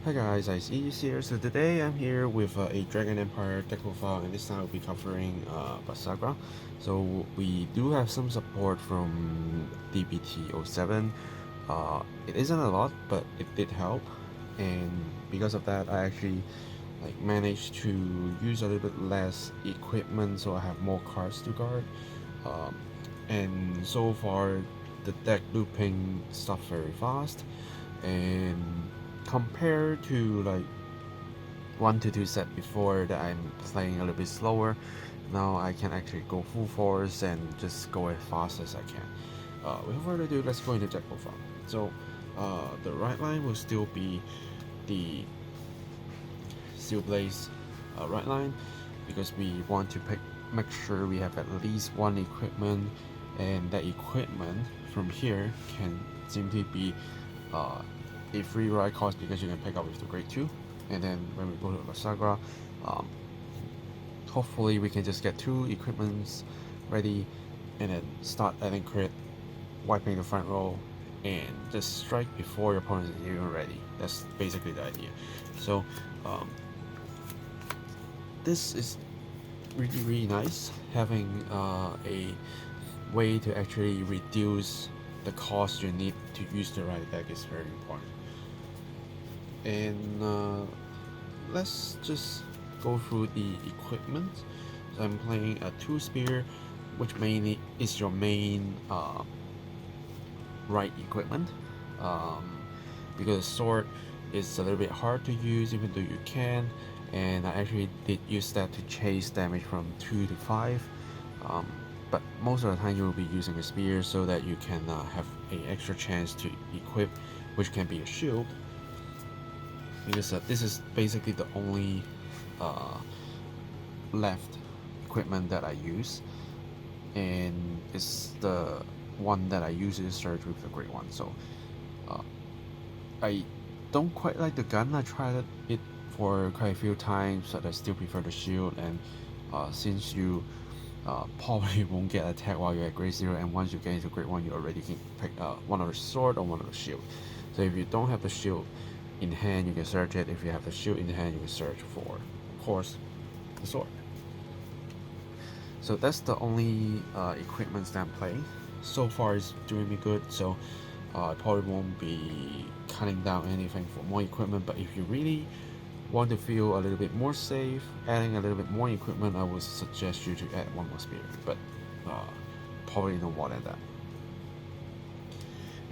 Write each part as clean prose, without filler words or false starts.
Hi guys, Ice here. So today I'm here with a Dragon Empire deck profile, and this time I'll be covering Bavsagra. So we do have some support from DBT07. It isn't a lot, but it did help, and because of that, I actually managed to use a little bit less equipment, so I have more cards to guard. And so far, the deck looping stuff very fast, and compared to like 1 to 2 set before that I'm playing a little bit slower, now I can actually go full force and just go as fast as I can. Without further ado, let's go into deck profile. So the right line will still be the Steel Blaze right line, because we want to make sure we have at least one equipment, and that equipment from here can simply be a free ride cost, because you can pick up with the grade 2. And then when we go to Bavsagra, hopefully we can just get 2 equipments ready and then start adding crit, wiping the front row, and just strike before your opponent is even ready. That's basically the idea. So this is really nice, having a way to actually reduce the cost you need to use the right deck is very important. And let's just go through the equipment. So I'm playing a 2 spear, which mainly is your main right equipment, because sword is a little bit hard to use even though you can, and I actually did use that to chase damage from 2 to 5, but most of the time you will be using a spear so that you can have an extra chance to equip, which can be a shield, because this is basically the only left equipment that I use, and it's the one that I use to search with the great one. So I don't quite like the gun. I tried it for quite a few times, but I still prefer the shield. And since you probably won't get attacked while you're at grade 0, and once you get into grade 1, you already can pick one of the sword or one of the shield. So if you don't have the shield in hand, you can search it. If you have the shield in hand, you can search for, of course, the sword. So that's the only equipment that I'm playing. So far it's doing me good, so I probably won't be cutting down anything for more equipment. But if you really want to feel a little bit more safe, adding a little bit more equipment, I would suggest you to add one more spear, but probably no more than that.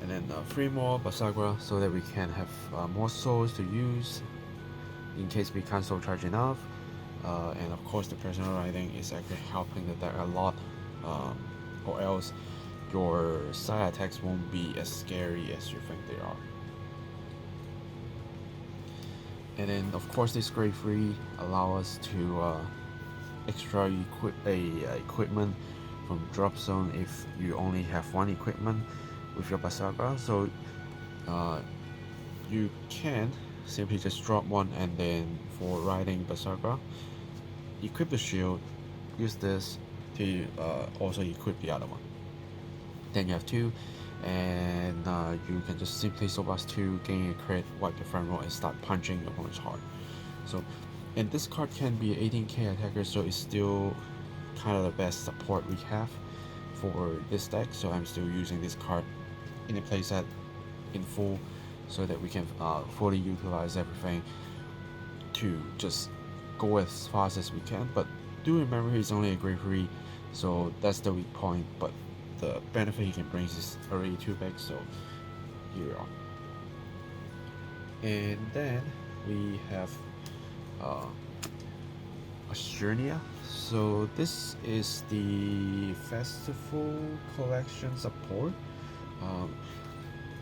And then 3 more Bavsagra, so that we can have more souls to use in case we can't soul charge enough. And of course the personal riding is actually helping the deck a lot, or else your side attacks won't be as scary as you think they are. And then of course this grade 3 allow us to extra equipment from drop zone if you only have 1 equipment with your Bavsagra. So you can simply just drop 1, and then for riding Bavsagra, equip the shield, use this to also equip the other one. Then you have 2, and you can just simply Soulblast 2, gain a crit, wipe the front row, and start punching your opponent's heart. So, and this card can be an 18k attacker, so it's still kind of the best support we have for this deck. So I'm still using this card in a playset in full, so that we can fully utilize everything to just go as fast as we can. But do remember, he's only a grade 3, so that's the weak point, but the benefit he can bring is already too big, so here we are. And then we have Ashernia. So this is the festival collection support,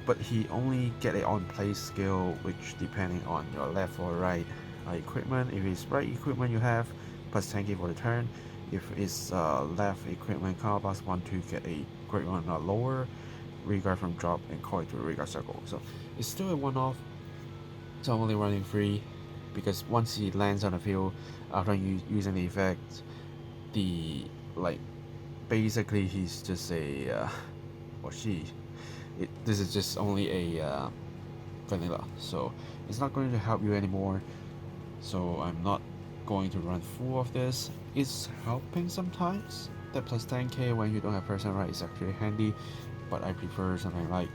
but he only get a on play skill, which depending on your left or right equipment. If it's right equipment, you have plus 10k for the turn. If it's left equipment, counterblast 1 to get a great one lower, regard from drop, and call it to a regard circle. So it's still a one-off, so I'm only running 3, because once he lands on the field after using the effect, basically he's just a or she. This is just only a vanilla, so it's not going to help you anymore. So I'm not going to run full of this. It's helping sometimes. That plus 10k when you don't have person right is actually handy, but I prefer something like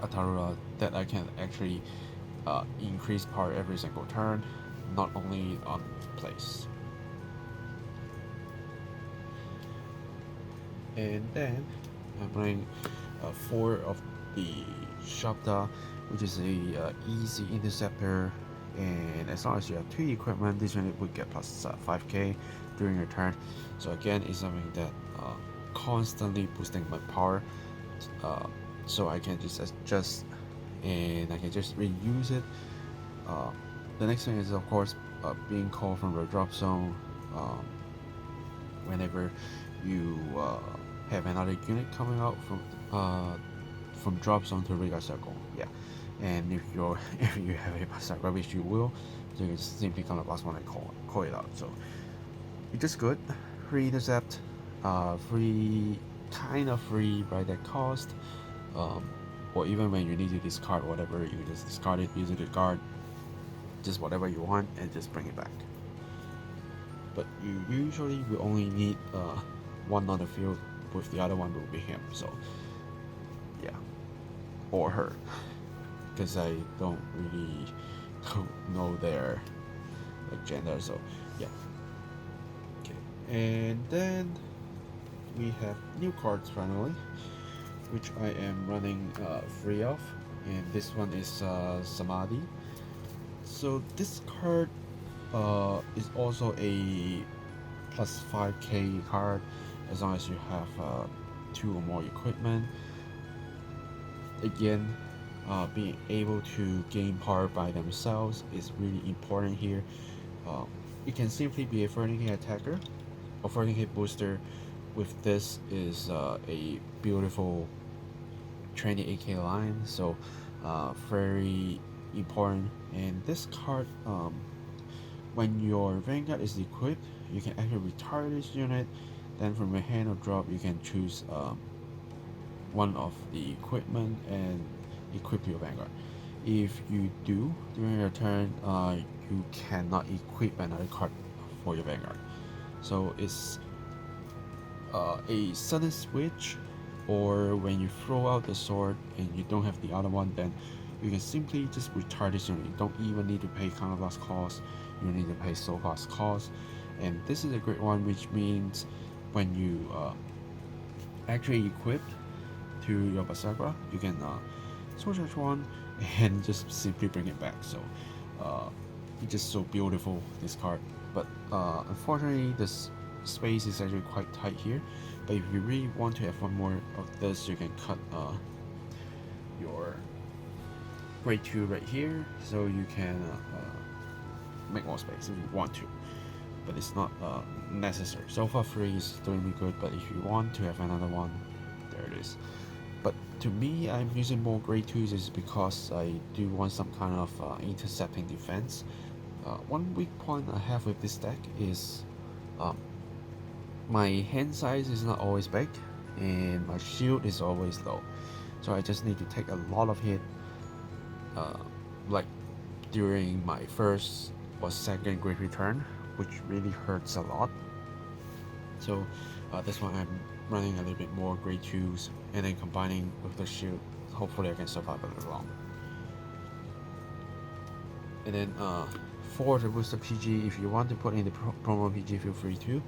a Tarura that I can actually increase power every single turn, not only on place. And then I'm running 4 of the Shabda, which is a easy interceptor, and as long as you have 2 equipment, this unit would get plus 5k during your turn. So again, it's something that constantly boosting my power, so I can just adjust and I can just reuse it. The next thing is of course being called from the drop zone whenever you have another unit coming out from drop zone to Riga circle. Yeah, and if you have a Bavsagra, which you will, so you can simply come the last one and call it out. So it's just good. Free intercept, kind of free by that cost. Or even when you need to discard whatever, you just discard it, use it to guard just whatever you want and just bring it back. But you usually will only need one on the field, with the other one will be him. So yeah, or her, because I don't really know their gender. So yeah. Okay, and then we have new cards finally, which I am running 3 of, and this one is Samadhi. So this card is also a plus 5k card as long as you have 2 or more equipment. Again, being able to gain power by themselves is really important here. It can simply be a 30k attacker or 30k booster. With this is a beautiful 28k line, so very important. And this card, when your Vanguard is equipped, you can actually retire this unit, then from your hand or drop you can choose one of the equipment and equip your Vanguard. If you do during your turn, you cannot equip another card for your Vanguard, so it's a sudden switch, or when you throw out the sword and you don't have the other one, then you can simply just retire this unit. You don't even need to pay counterblast cost, you don't need to pay soul cost cost. And this is a great one, which means when you actually equip to your Bavsagra, you can sword charge one and just simply bring it back. So it's just so beautiful, this card. But unfortunately this space is actually quite tight here, but if you really want to have one more of this, you can cut your grade 2 right here, so you can make more space if you want to, but it's not necessary. So far 3 is doing me good, but if you want to have another one, there it is. But to me, I'm using more grade 2s is because I do want some kind of intercepting defense. One weak point I have with this deck is my hand size is not always big and my shield is always low, so I just need to take a lot of hit like during my first or second grade return, which really hurts a lot. So that's why I'm running a little bit more grade 2s and then combining with the shield. Hopefully I can survive a little longer. And then for the booster PG, if you want to put in the promo PG, feel free to.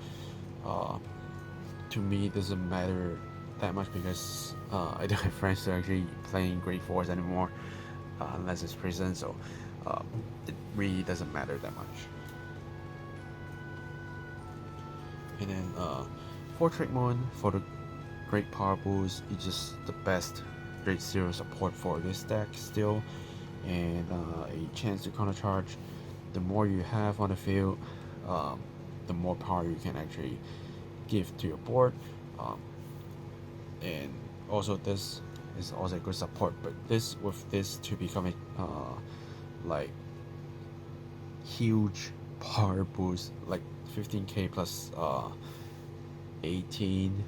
To me it doesn't matter that much because I don't have friends to actually playing grade 4s anymore, unless it's prison, so it really doesn't matter that much. And then for Trick Moon, for the great power boost, it's just the best grade 0 support for this deck still, and a chance to counter charge. The more you have on the field, the more power you can actually give to your board, and also this is also a good support. But this with this to become a like huge power boost, like 15k plus 18,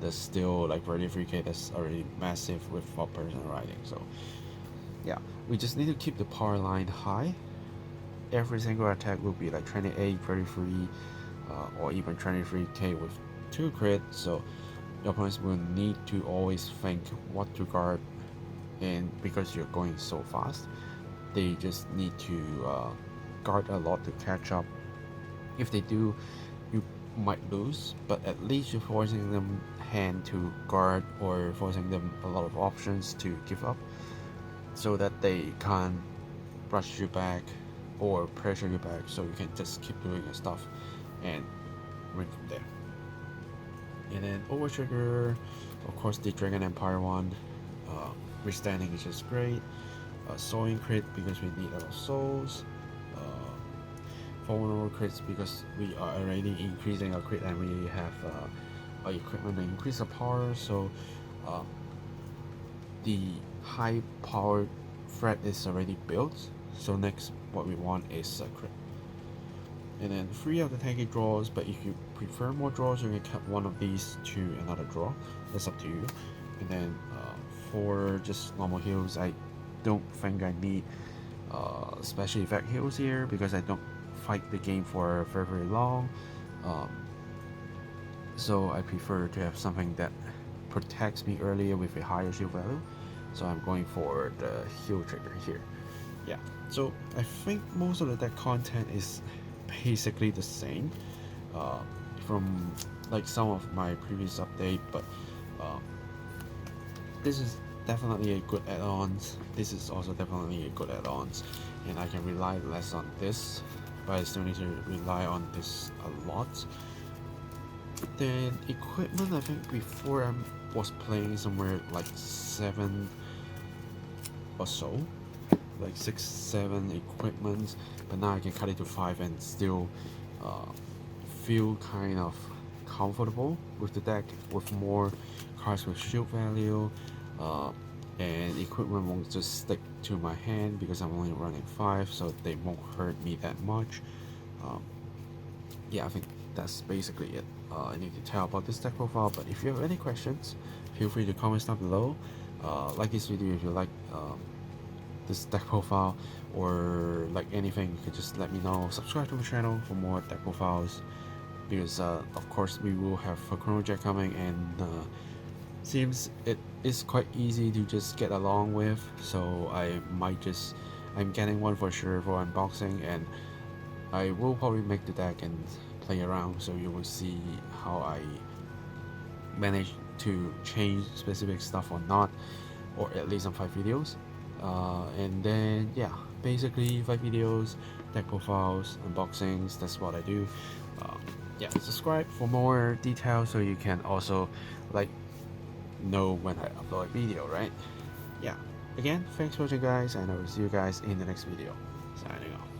that's still like 33k. That's already massive with 4 person riding. So yeah, we just need to keep the power line high. Every single attack will be like 28, 33, or even 23k with 2 crit, so your opponents will need to always think what to guard, and because you're going so fast, they just need to guard a lot to catch up. If they do, you might lose, but at least you're forcing them hand to guard or forcing them a lot of options to give up, so that they can't rush you back or pressure you back, so you can just keep doing your stuff and win from there. And then over trigger, of course the Dragon Empire one, withstanding is just great. Sowing crit because we need a lot of souls. Vulnerable crits because we are already increasing our crit and we have our equipment to increase the power, so the high powered threat is already built, so next what we want is a crit. And then 3 of the tanky draws, but if you prefer more draws, you can cut one of these to another draw, that's up to you. And then for just normal heals, I don't think I need special effect heals here because I don't fight the game for very, very long, so I prefer to have something that protects me earlier with a higher shield value, so I'm going for the heal trigger here. Yeah, so I think most of the deck content is basically the same from like some of my previous update, but this is definitely a good add-ons. This is also definitely a good add-ons, and I can rely less on this, but I still need to rely on this a lot. Then equipment, I think before I was playing somewhere like 7 or so, like 6, 7 equipments, but now I can cut it to 5 and still feel kind of comfortable with the deck, with more cards with shield value, and equipment won't just stick to my hand because I'm only running 5, so they won't hurt me that much. Yeah, I think that's basically it. I need to tell about this deck profile, but if you have any questions, feel free to comment down below. Like this video if you like this deck profile, or like anything, you can just let me know. Subscribe to my channel for more deck profiles, because of course we will have a Chrono Jack coming, and seems it is quite easy to just get along with, so I'm getting one for sure for unboxing, and I will probably make the deck and play around, so you will see how I manage to change specific stuff or not, or at least on 5 videos. And then yeah, basically 5 videos, deck profiles, unboxings, that's what I do. Yeah, subscribe for more details so you can also like know when I upload a video, right? Yeah, again, thanks for watching guys, and I will see you guys in the next video. Signing off.